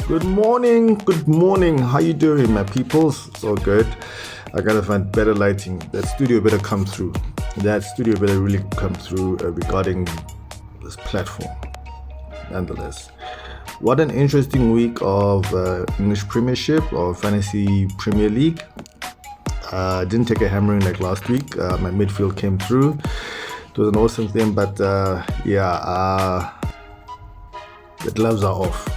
Good morning. How you doing, my peoples? So good. I gotta find better lighting. That studio better come through. That studio better really come through regarding this platform. Nonetheless, what an interesting week of English Premiership or Fantasy Premier League. Didn't take a hammering like last week. My midfield came through. It was an awesome thing, but the gloves are off.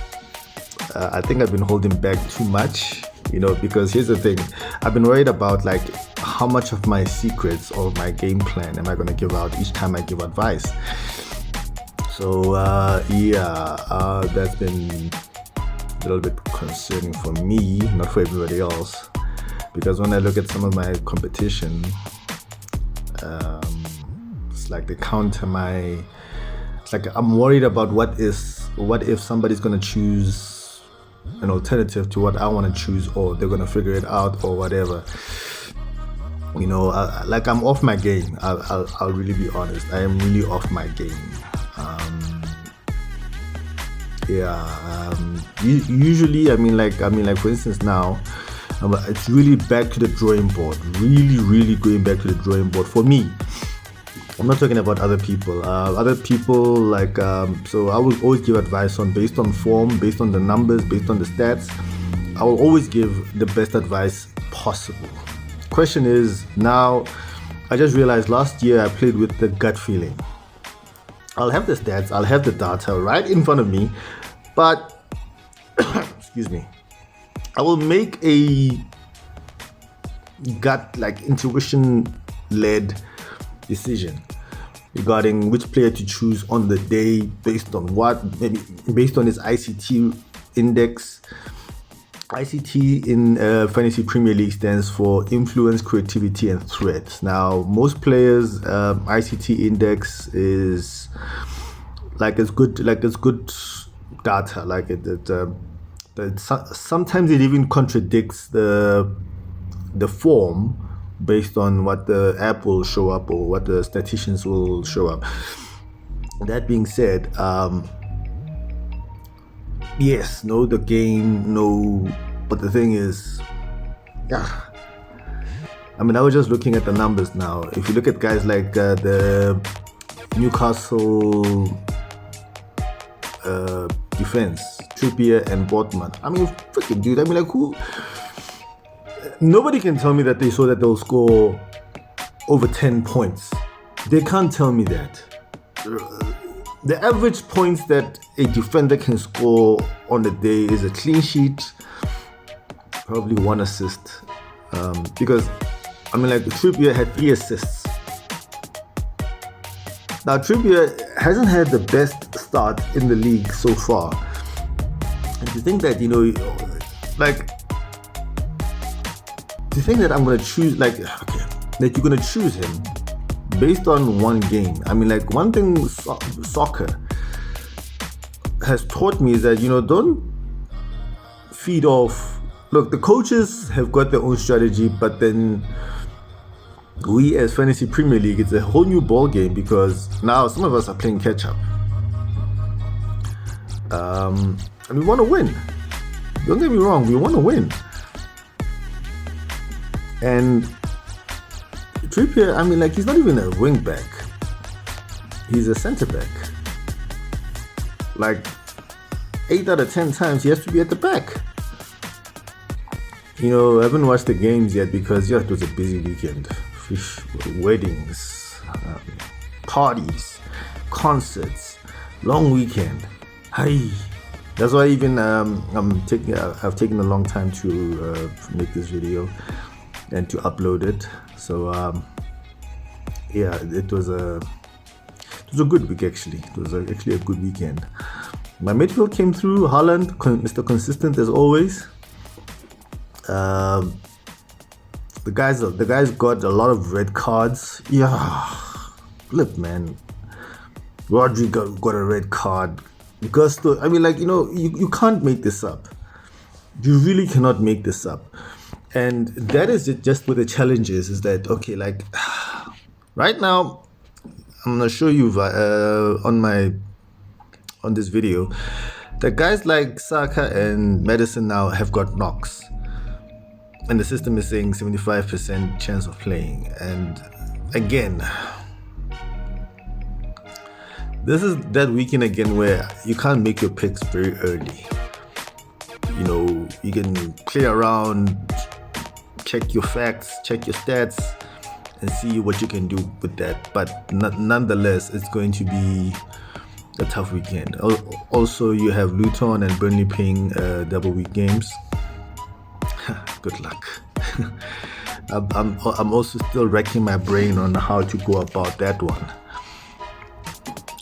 I think I've been holding back too much, because here's the thing. I've been worried about like how much of my secrets or my game plan am I going to give out each time I give advice. So that's been a little bit concerning for me, not for everybody else, because when I look at some of my competition, it's like they counter it's like I'm worried about what if somebody's going to choose an alternative to what I want to choose, or they're going to figure it out or whatever. Like I'm off my game. I'll really be honest. I am really off my game. Usually, for instance now, it's really back to the drawing board. Really going back to the drawing board for me. I'm not talking about other people. So I will always give advice based on form, based on the numbers, based on the stats. I will always give the best advice possible. Question is, now I just realized last year I played with the gut feeling. I'll have the stats, I'll have the data right in front of me, but excuse me, I will make a gut, like intuition led decision regarding which player to choose on the day based on what, maybe based on his ICT index. ICT in Fantasy Premier League stands for influence, creativity, and threat. Now, most players' ICT index is it's good data. Sometimes it even contradicts the form based on what the app will show up or what the statisticians will show up. That being said, yes, know the game, but the thing is, I was just looking at the numbers now. If you look at guys like the Newcastle defense, Trippier and Botman, freaking dude, who? Nobody can tell me that they saw that they'll score over 10 points. They can't tell me that. The average points that a defender can score on the day is a clean sheet, probably one assist. Because, Trippier had 3 assists. Now, Trippier hasn't had the best start in the league so far. And to think that, to think that I'm going to choose, that you're going to choose him based on one game. One thing soccer has taught me is that, don't feed off. Look, the coaches have got their own strategy, but then we as Fantasy Premier League, it's a whole new ball game because now some of us are playing catch up. And we want to win. Don't get me wrong, we want to win. And Trippier, he's not even a wing back. He's a centre back. 8 out of 10 times he has to be at the back. I haven't watched the games yet because it was a busy weekend. Weddings, parties, concerts, long weekend. Hi. That's why even I've taken a long time to make this video and to upload it. So it was a good week actually. It was actually a good weekend. My midfield came through. Haaland, Mr. Consistent as always. The guys got a lot of red cards. Flip, man. Rodri got a red card. Gusto, you can't make this up. You really cannot make this up. And that is just what the challenge is that, okay, right now, I'm going to show you on this video The guys like Saka and Madison now have got knocks, and the system is saying 75% chance of playing. And again, this is that weekend again where you can't make your picks very early. You know, you can play around, check your facts, check your stats, and see what you can do with that. But nonetheless, it's going to be a tough weekend. Also, you have Luton and Burnley playing double week games. Good luck. I'm also still racking my brain on how to go about that one.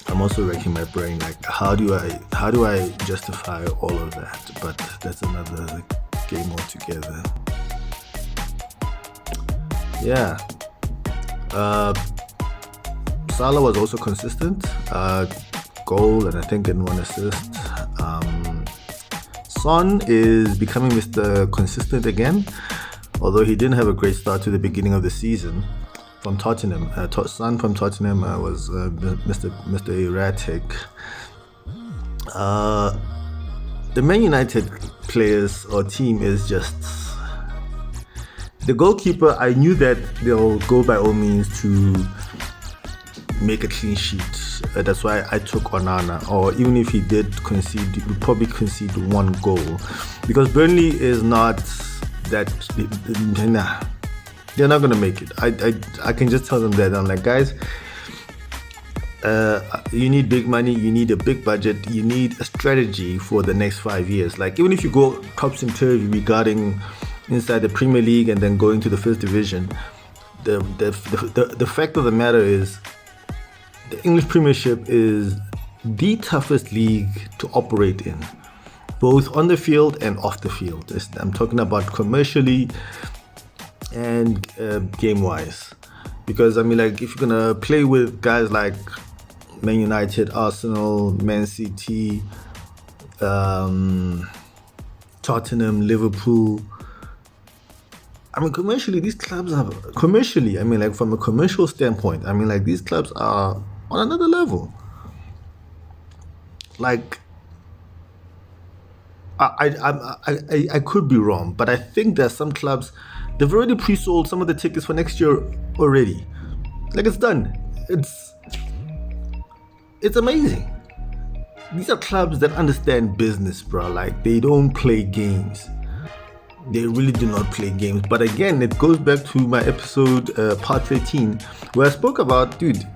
I'm also racking my brain, like how do I justify all of that? But that's another game altogether. Yeah. Salah was also consistent. Goal and I think in 1 assist. Son is becoming Mr. Consistent again, although he didn't have a great start to the beginning of the season. From Tottenham, Son from Tottenham was Mr. Erratic. The Man United players or team is just the goalkeeper. I knew that they'll go by all means to make a clean sheet. That's why I took Onana, or even if he did concede, he would probably concede 1 goal, because Burnley is not that. Nah, they're not gonna make it. I can just tell them that. I'm like, guys, you need big money, you need a big budget, you need a strategy for the next 5 years. Like, even if you go tops and turvy regarding inside the Premier League and then going to the first division, the fact of the matter is, the English Premiership is the toughest league to operate in, both on the field and off the field. I'm talking about commercially and game-wise. Because, I mean, like, if you're going to play with guys like Man United, Arsenal, Man City, Tottenham, Liverpool, I mean, commercially, these clubs are, commercially, I mean, like, from a commercial standpoint, I mean, like, these clubs are on another level. Like, I could be wrong, but I think that some clubs, they've already pre-sold some of the tickets for next year already. Like, it's done. It's amazing. These are clubs that understand business, bro. Like, they don't play games. They really do not play games. But again, it goes back to my episode, part 13, where I spoke about, dude,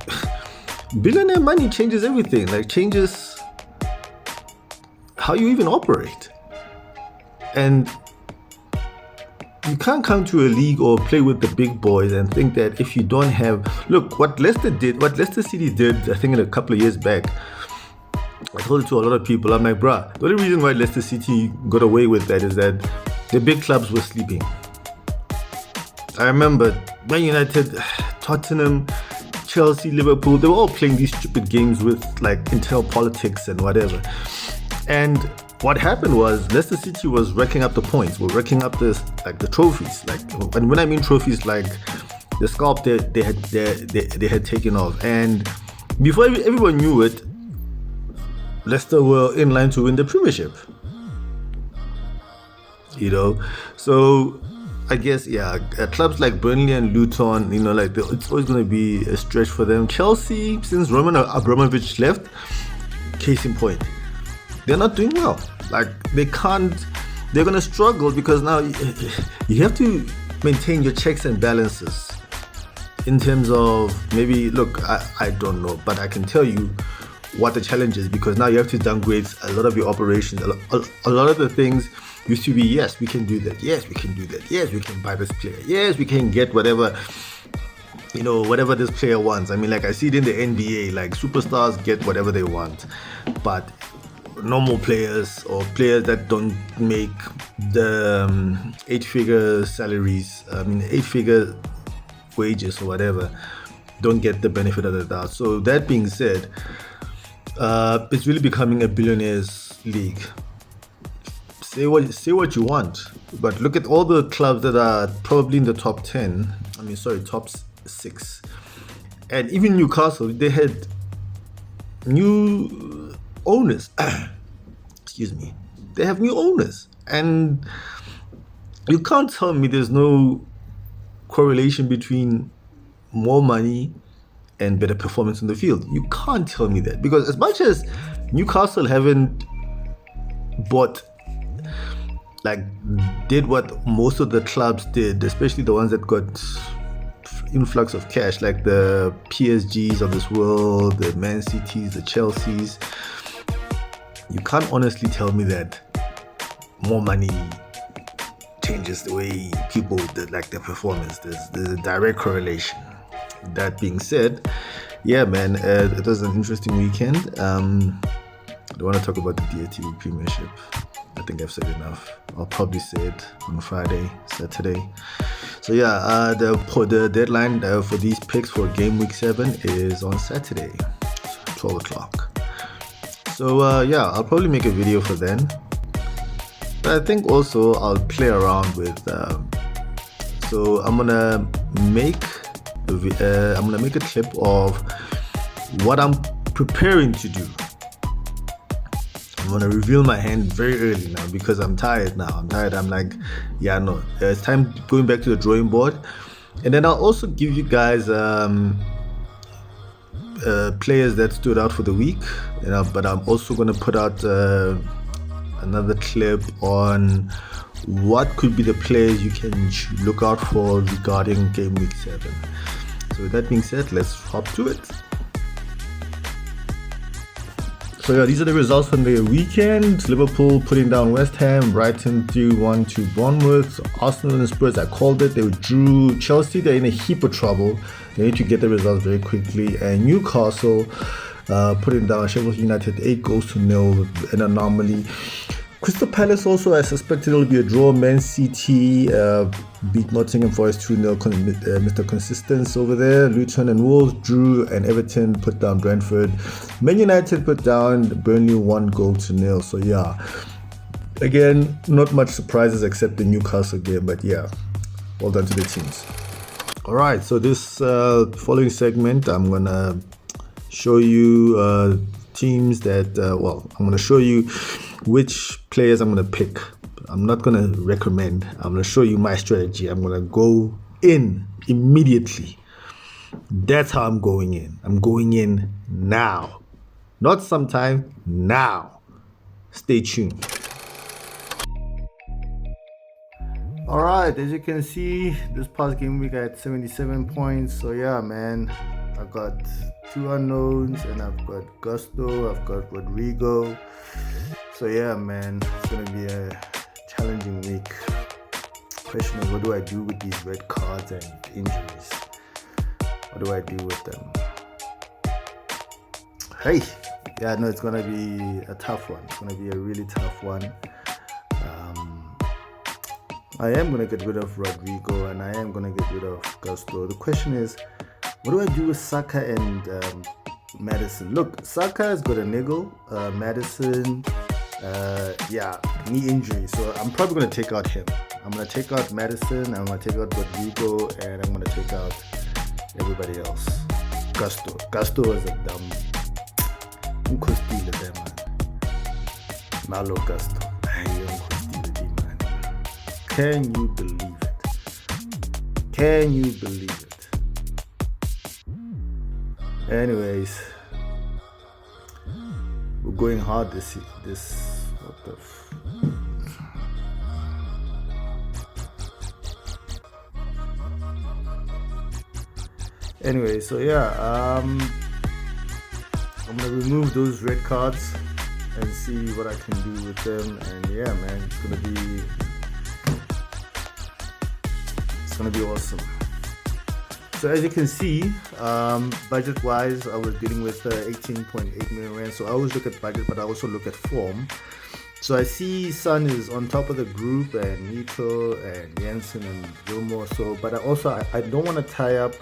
billionaire money changes everything. Like, changes how you even operate. And you can't come to a league or play with the big boys and think that if you don't have... Look, what Leicester City did, I think in a couple of years back, I told it to a lot of people. I'm like, bruh, the only reason why Leicester City got away with that is that the big clubs were sleeping. I remember Man United, Tottenham, Chelsea, Liverpool, they were all playing these stupid games with like internal politics and whatever. And what happened was Leicester City was racking up the points, were racking up the trophies. Like, and when I mean trophies, like the scalp they had taken off. And before everyone knew it, Leicester were in line to win the Premiership. You know, so I guess, yeah, clubs like Burnley and Luton, you know, like it's always going to be a stretch for them. Chelsea, since Roman Abramovich left, case in point, they're not doing well. Like, they're going to struggle because now you have to maintain your checks and balances in terms of maybe, look, I don't know, but I can tell you what the challenge is, because now you have to downgrade a lot of your operations. A lot of the things used to be, yes, we can do that. Yes, we can do that. Yes, we can buy this player. Yes, we can get whatever, you know, whatever this player wants. I mean, like, I see it in the NBA, like superstars get whatever they want, but normal players or players that don't make the 8-figure salaries, 8-figure wages or whatever, don't get the benefit of the doubt. So that being said, it's really becoming a billionaires league. Say what you want, but look at all the clubs that are probably in the top 10. Top 6. And even Newcastle, they had new owners. they have new owners, and you can't tell me there's no correlation between more money and better performance in the field. You can't tell me that, because as much as Newcastle haven't bought, did what most of the clubs did, especially the ones that got influx of cash, like the PSGs of this world, the Man Cities, the Chelseas, you can't honestly tell me that more money changes the way people did like their performance. There's a direct correlation. That being said, yeah, man, it was an interesting weekend. I don't want to talk about the DATV Premiership. I think I've said enough. I'll probably say it on Friday, Saturday. So yeah, the deadline for these picks for Game Week 7 is on Saturday, 12 o'clock. So yeah, I'll probably make a video for then. But I think also I'll play around with. So I'm gonna make a clip of what I'm preparing to do. I'm gonna reveal my hand very early now because I'm tired now. I'm like, yeah, no, it's time going back to the drawing board. And then I'll also give you guys players that stood out for the week. But I'm also gonna put out another clip on what could be the players you can look out for regarding Game Week 7. So with that being said, let's hop to it. So yeah, these are the results from the weekend. Liverpool putting down West Ham, Brighton 3-1 to Bournemouth. Arsenal and Spurs, I called it. They drew Chelsea. They're in a heap of trouble. They need to get the results very quickly. And Newcastle putting down Sheffield United 8-0, an anomaly. Crystal Palace also, I suspect it'll be a draw. Man City beat Nottingham Forest 2-0. Mr. Consistence over there. Luton and Wolves drew, and Everton put down Brentford. Man United put down Burnley 1-0. So yeah, again, not much surprises except the Newcastle game, but yeah, well done to the teams. All right, so this following segment, I'm gonna show you teams that, I'm gonna show you which players I'm going to pick. I'm not going to recommend. I'm going to show you my strategy. I'm going to go in immediately. That's how I'm going in. I'm going in now. Not sometime, now. Stay tuned. All right, as you can see, this past game week I had 77 points. So yeah, man, I got 2 unknowns, and I've got Gusto, I've got Rodrigo. So yeah, man, it's gonna be a challenging week. Question is, what do I do with these red cards and injuries? What do I do with them? Hey, yeah, no, it's gonna be a tough one. It's gonna be a really tough one. I am gonna get rid of Rodrigo, and I am gonna get rid of Gusto. The question is, what do I do with Saka and Madison? Look, Saka has got a niggle. Madison, knee injury. So I'm probably going to take out him. I'm going to take out Madison, I'm going to take out Rodrigo, and I'm going to take out everybody else. Gusto is a dumb. Malo Gusto. Can you believe it? Can you believe it? Anyways, we're going hard this what the Anyway, so yeah, I'm gonna remove those red cards and see what I can do with them. And yeah, man, it's gonna be awesome. So as you can see, budget wise, I was dealing with 18.8 million rand. So I always look at budget, but I also look at form. So I see Son is on top of the group, and Nico and Jensen and Gilmore. So, but I don't want to tie up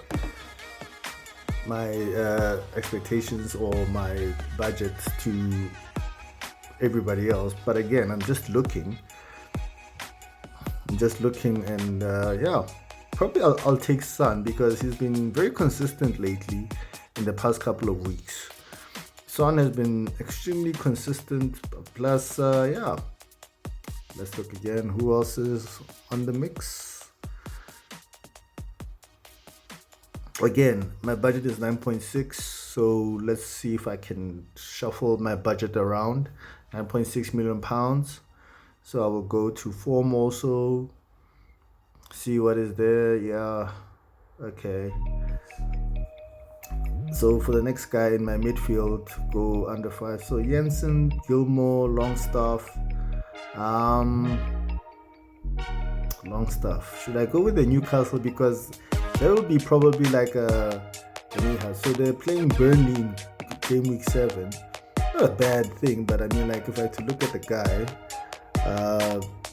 my expectations or my budget to everybody else. But again, I'm just looking, and yeah. Probably I'll take Son because he's been very consistent lately in the past couple of weeks. Son has been extremely consistent. Plus, yeah. Let's look again. Who else is on the mix? Again, my budget is 9.6. So let's see if I can shuffle my budget around. 9.6 million pounds. So I will go to form also. See what is there. Yeah. Okay. So for the next guy in my midfield, go under 5. So Jensen, Gilmore, Longstaff. Longstaff. Should I go with the Newcastle? Because that will be probably like a anyhow. So they're playing Burnley in game week 7. Not a bad thing, but I mean, like, if I had to look at the guy,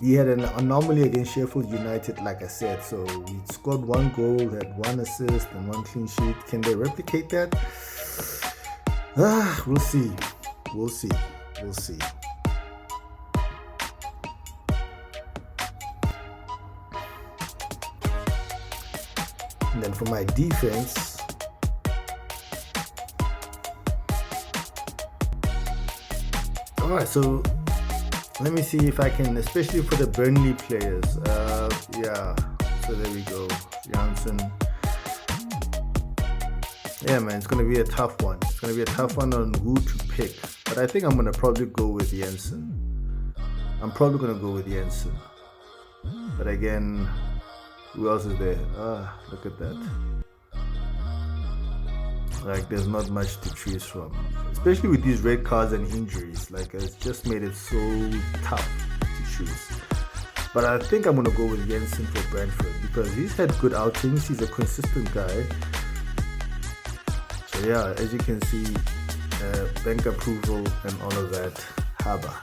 he had an anomaly against Sheffield United, like I said. So he scored 1 goal, had 1 assist and 1 clean sheet. Can they replicate that? We'll see. We'll see. We'll see. And then for my defense, alright, so let me see if I can, especially for the Burnley players. Yeah, so there we go. Janssen. Yeah, man, it's going to be a tough one. It's going to be a tough one on who to pick. But I think I'm going to probably go with Jensen. But again, who else is there? Look at that. Like, there's not much to choose from. Especially with these red cards and injuries. Like, it's just made it so tough to choose. But I think I'm going to go with Jensen for Brentford because he's had good outings. He's a consistent guy. So yeah, as you can see, bank approval and all of that. Haba.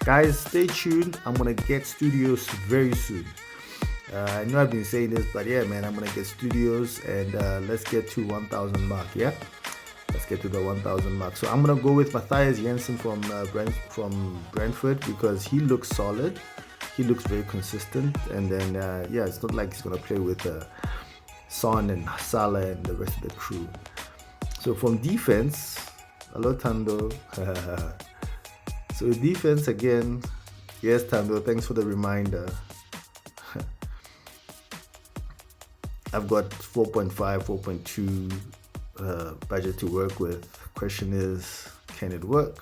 Guys, stay tuned. I'm going to get studios very soon. I know I've been saying this, but yeah, man, I'm going to get studios and let's get to 1,000 mark, yeah? Let's get to the 1,000 mark. So I'm going to go with Matthias Jensen from Brentford because he looks solid. He looks very consistent. And then, yeah, it's not like he's going to play with Son and Salah and the rest of the crew. So from defense, hello Tando. So defense again, yes Tando, thanks for the reminder. I've got 4.5, 4.2 budget to work with. Question is, can it work?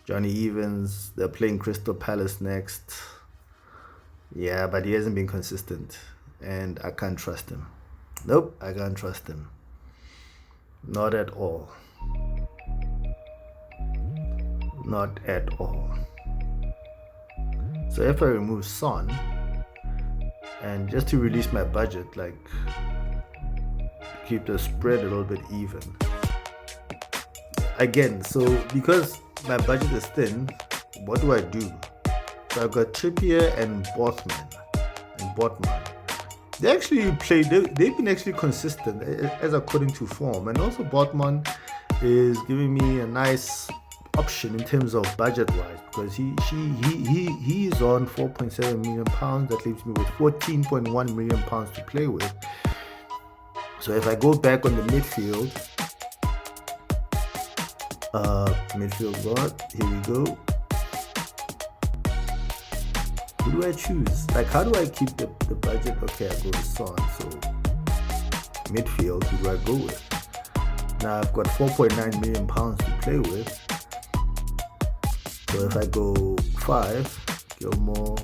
Johnny Evans, they're playing Crystal Palace next. Yeah, but he hasn't been consistent and I can't trust him. Nope, I can't trust him. Not at all. Not at all. So if I remove Son, and just to release my budget, like keep the spread a little bit even. Again, so because my budget is thin, what do I do? So I've got Trippier and Botman. They actually play. They've been actually consistent as according to form, and also Botman is giving me a nice option in terms of budget wise because he is on 4.7 million pounds. That leaves me with 14.1 million pounds to play with. So if I go back on the midfield, what? Here we go. Who do I choose? Like, how do I keep the budget? Okay, I go with Son. So midfield, who do I go with? Now I've got 4.9 million pounds to play with. So if I go 5, Gilmore,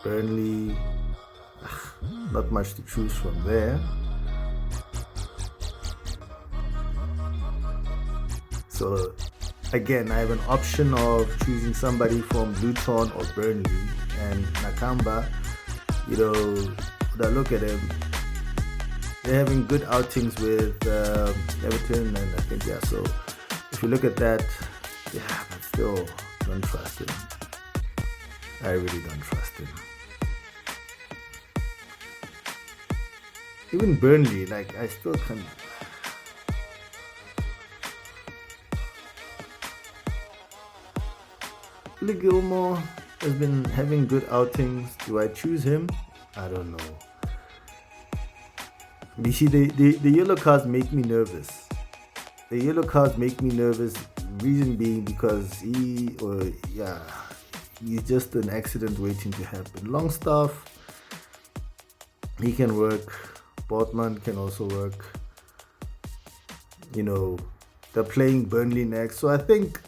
Burnley, not much to choose from there. So again, I have an option of choosing somebody from Luton or Burnley, and Nakamba, when I look at him, they're having good outings with Everton, and I think, yeah, so if you look at that, yeah, but still don't trust him. I really don't trust him. Even Burnley, like, I still can't. Billy Gilmore has been having good outings. Do I choose him? I don't know. You see, the yellow cards make me nervous. The yellow cards make me nervous. Reason being because he's just an accident waiting to happen. Longstaff, he can work. Botman can also work. They're playing Burnley next, so I think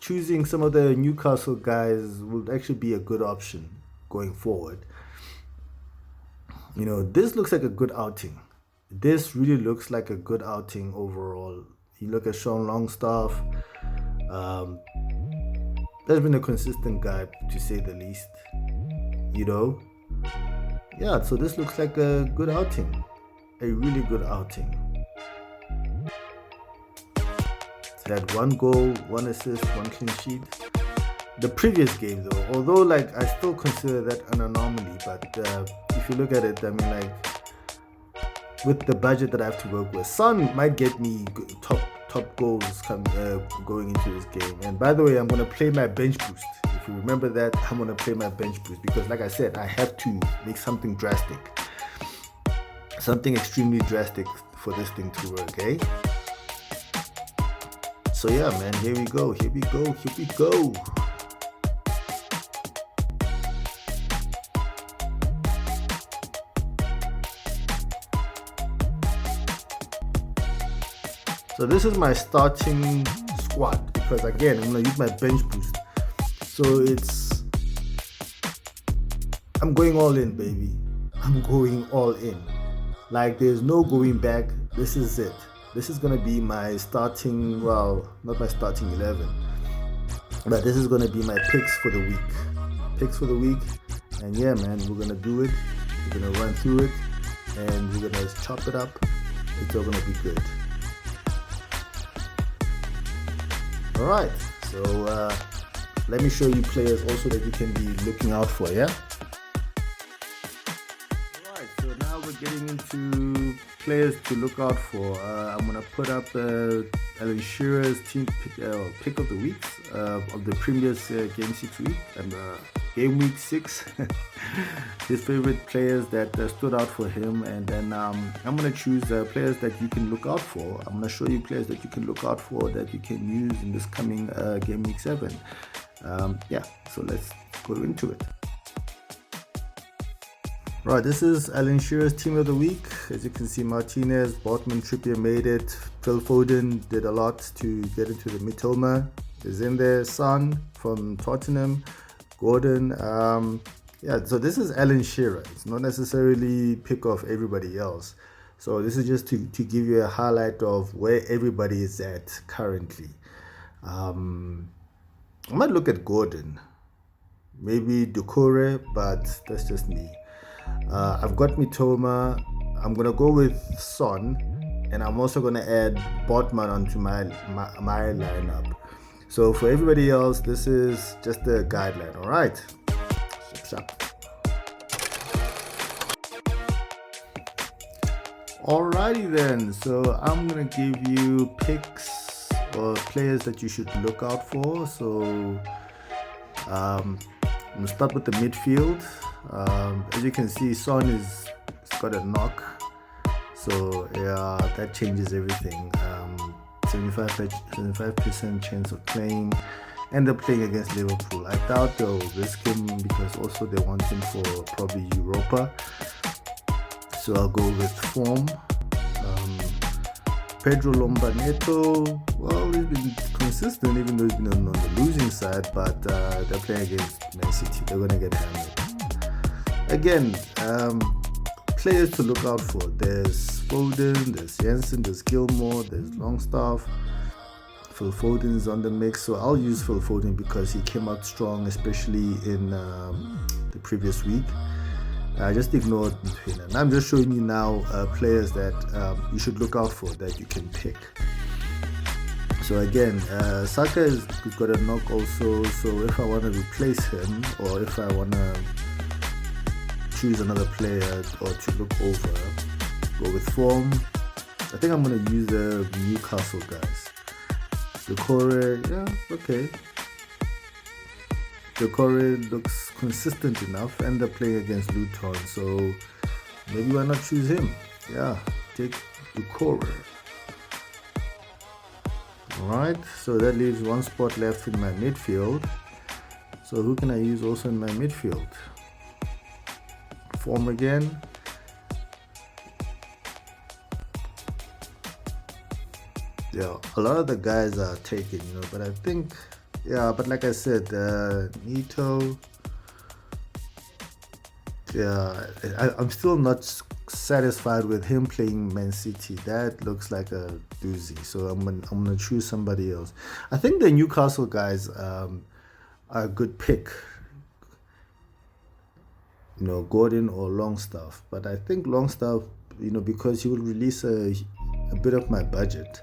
choosing some of the Newcastle guys would actually be a good option going forward. This looks like a good outing. This really looks like a good outing overall. You look at Sean Longstaff. There's been a consistent guy, to say the least. Yeah, so this looks like a good outing. A really good outing. He had 1 goal, 1 assist, 1 clean sheet. The previous game though, although I still consider that an anomaly, but if you look at it, with the budget that I have to work with, Son might get me top goals going into this game. And by the way, I'm going to play my bench boost. If you remember that, I'm going to play my bench boost because like I said, I have to make something drastic. Something extremely drastic for this thing to work, eh? So yeah, man, here we go. So this is my starting squad because again, I'm going to use my bench boost. So I'm going all in, baby. I'm going all in. There's no going back. This is it. This is going to be my starting, well, not my starting 11. But this is going to be my picks for the week. And yeah, man, we're going to do it. We're going to run through it. And we're going to chop it up. It's all going to be good. Alright, so let me show you players also that you can be looking out for, yeah? Alright, so now we're getting into players to look out for. I'm going to put up Alan Shearer's team pick of the week of the previous Game 6 week and Game Week 6. His favorite players that stood out for him, and then I'm going to choose players that you can look out for. I'm going to show you players that you can look out for that you can use in this coming Game Week 7. So let's go into it. Right, this is Alan Shearer's team of the week. As you can see, Martinez, Botman, Trippier made it. Phil Foden did a lot to get into the Mitoma. Is in there. Son from Tottenham. Gordon. So this is Alan Shearer. It's not necessarily pick off everybody else. So this is just to give you a highlight of where everybody is at currently. I might look at Gordon. Maybe Doucouré, but that's just me. I've got Mitoma. I'm going to go with Son. And I'm also going to add Botman onto my lineup. So for everybody else, this is just a guideline, all right? Shop. Alrighty then, so I'm going to give you picks or players that you should look out for. So I'm going to start with the midfield. As you can see, Son has got a knock. So yeah, that changes everything. 75% chance of playing, and they're playing against Liverpool. I doubt they'll risk him because also they want him for probably Europa. So I'll go with form. Pedro Lombarneto, well, he's been consistent even though he's been on the losing side, but they're playing against Man City. They're going to get hammered. Again, players to look out for. There's Foden, there's Jensen, there's Gilmore, there's Longstaff. Phil Foden is on the mix, so I'll use Phil Foden because he came out strong, especially in the previous week. I just ignored between, and I'm just showing you now players that you should look out for that you can pick. So again, Saka has got a knock also, so if I want to replace him or if I want to choose another player or to look over, go with form. I think I'm going to use the Newcastle guys. Doucouré, yeah, okay. Decore looks consistent enough, and they're playing against Luton, so maybe why not choose him? Yeah, take Decore. Alright, so that leaves one spot left in my midfield. So who can I use also in my midfield? Form again. Yeah, a lot of the guys are taken, but I think, yeah, but like I said, Nito, yeah, I'm still not satisfied with him playing Man City. That looks like a doozy, so I'm gonna choose somebody else. I think the Newcastle guys are a good pick, Gordon or Longstaff, but I think Longstaff, because he will release a bit of my budget,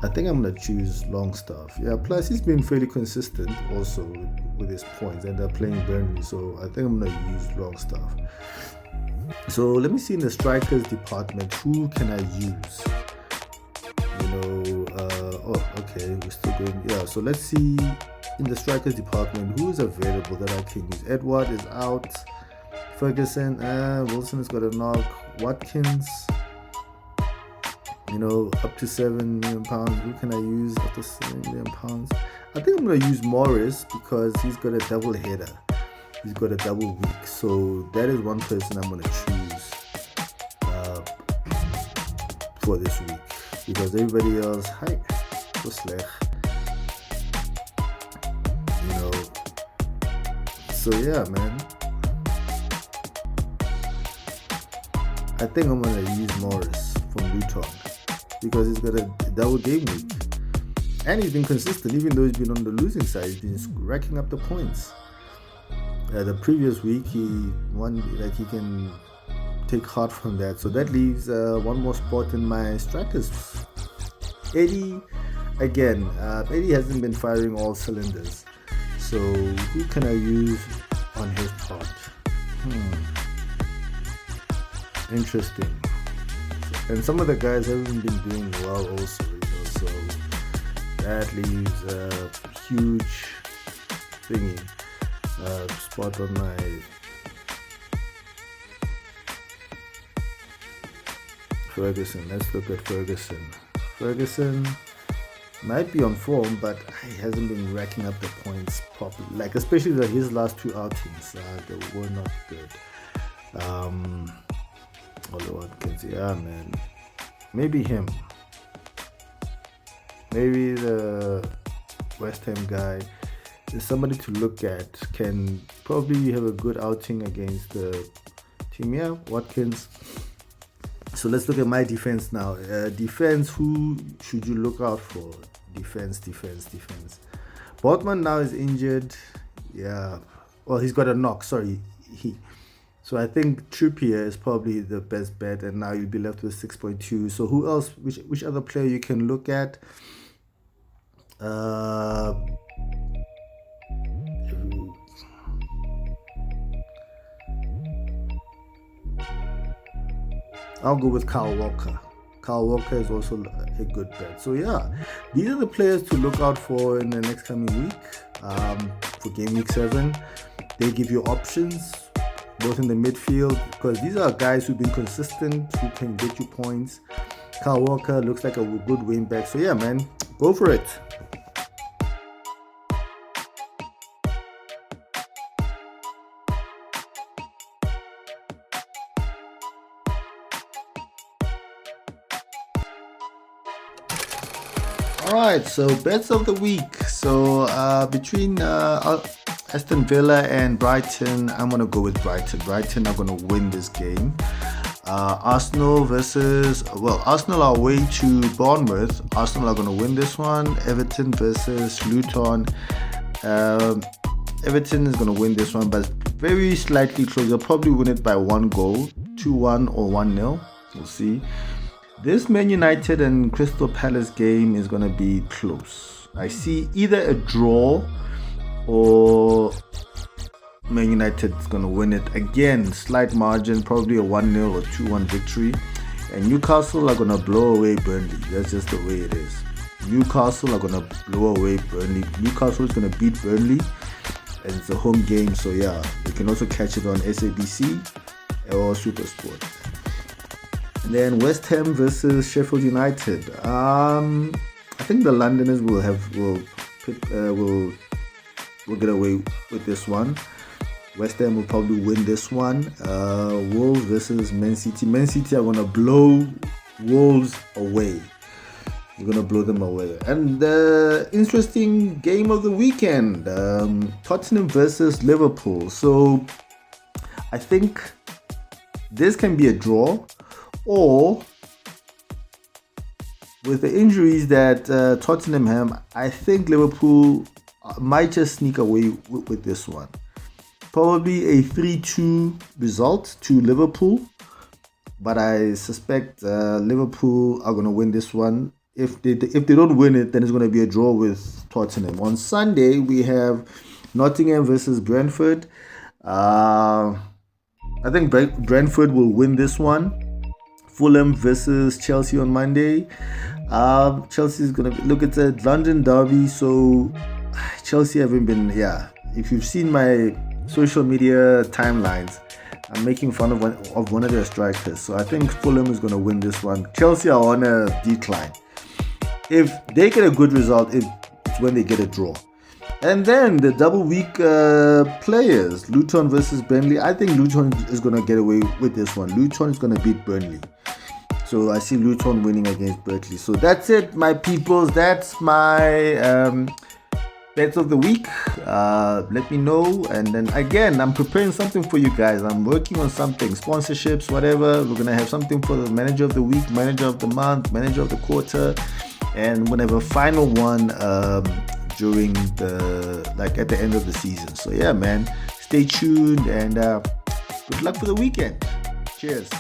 I think I'm gonna choose Longstaff. Yeah, plus he's been fairly consistent also with his points, and they're playing Burnley, so I think I'm gonna use Longstaff. So let me see in the strikers department, who can I use? Okay, we're still going. Yeah, so let's see in the strikers department who is available that I can use. Edward is out. Ferguson, Wilson has got a knock. Watkins, up to £7 million. Who can I use up to £7 million? I think I'm gonna use Morris because he's got a double header. He's got a double week, so that is one person I'm gonna choose for this week, because everybody else, so slecht. So yeah, man. I think I'm gonna use Morris from Luton because he's got a double game week, and he's been consistent even though he's been on the losing side. He's been racking up the points. The previous week he won, he can take heart from that. So that leaves one more spot in my strikers. Eddie, again, Eddie hasn't been firing all cylinders. So who can I use on his part? Interesting. And some of the guys haven't been doing well also, so that leaves a huge thingy. Spot on my Ferguson. Let's look at Ferguson. Ferguson might be on form, but he hasn't been racking up the points properly. Especially his last two outings, they were not good. Although Watkins, yeah, man, maybe him. Maybe the West Ham guy is somebody to look at. Can probably have a good outing against the team. Yeah, Watkins. So let's look at my defense now. Defense, who should you look out for? Defense. Botman now is injured. Yeah. Well, he's got a knock. Sorry. So I think Trippier is probably the best bet, and now you'll be left with 6.2. So who else? Which other player you can look at? I'll go with Kyle Walker. Kyle Walker is also a good bet. So yeah, these are the players to look out for in the next coming week. For Game Week 7, they give you options both in the midfield, because these are guys who've been consistent, who can get you points. Kyle Walker looks like a good win back. So yeah, man, go for it. Alright, so bets of the week. So between Aston Villa and Brighton, I'm going to go with Brighton. Brighton are going to win this game. Arsenal are away to Bournemouth. Arsenal are going to win this one. Everton versus Luton. Everton is going to win this one, but very slightly close. They'll probably win it by 1 goal, 2-1 or 1-0. We'll see. This Man United and Crystal Palace game is going to be close. I see either a draw or Man United is going to win it. Again, slight margin, probably a 1-0 or 2-1 victory. And Newcastle are going to blow away Burnley. That's just the way it is. Newcastle are going to blow away Burnley. Newcastle is going to beat Burnley, and it's a home game. So yeah, you can also catch it on SABC or Supersport. And then West Ham versus Sheffield United. I think the Londoners will get away with this one. West Ham will probably win this one. Wolves versus Man City. Man City are going to blow Wolves away. We're going to blow them away. And the interesting game of the weekend, Tottenham versus Liverpool. So I think this can be a draw, or with the injuries that Tottenham have, I think Liverpool might just sneak away with this one. Probably a 3-2 result to Liverpool, but I suspect Liverpool are going to win this one. If they don't win it, then it's going to be a draw with Tottenham. On Sunday, we have Nottingham versus Brentford. I think Brentford will win this one. Fulham versus Chelsea on Monday. Chelsea is going to look at the London derby. So Chelsea haven't been, if you've seen my social media timelines, I'm making fun of one of their strikers. So I think Fulham is going to win this one. Chelsea are on a decline. If they get a good result, it's when they get a draw. And then the double week players, Luton versus Burnley. I think Luton is going to get away with this one. Luton is going to beat Burnley. So I see Luton winning against Burnley. So that's it, my peoples. That's my bets of the week. Let me know. And then again, I'm preparing something for you guys. I'm working on something, sponsorships, whatever. We're going to have something for the manager of the week, manager of the month, manager of the quarter. And we're going to have a final one during at the end of the season. So yeah, man, stay tuned and good luck for the weekend. Cheers.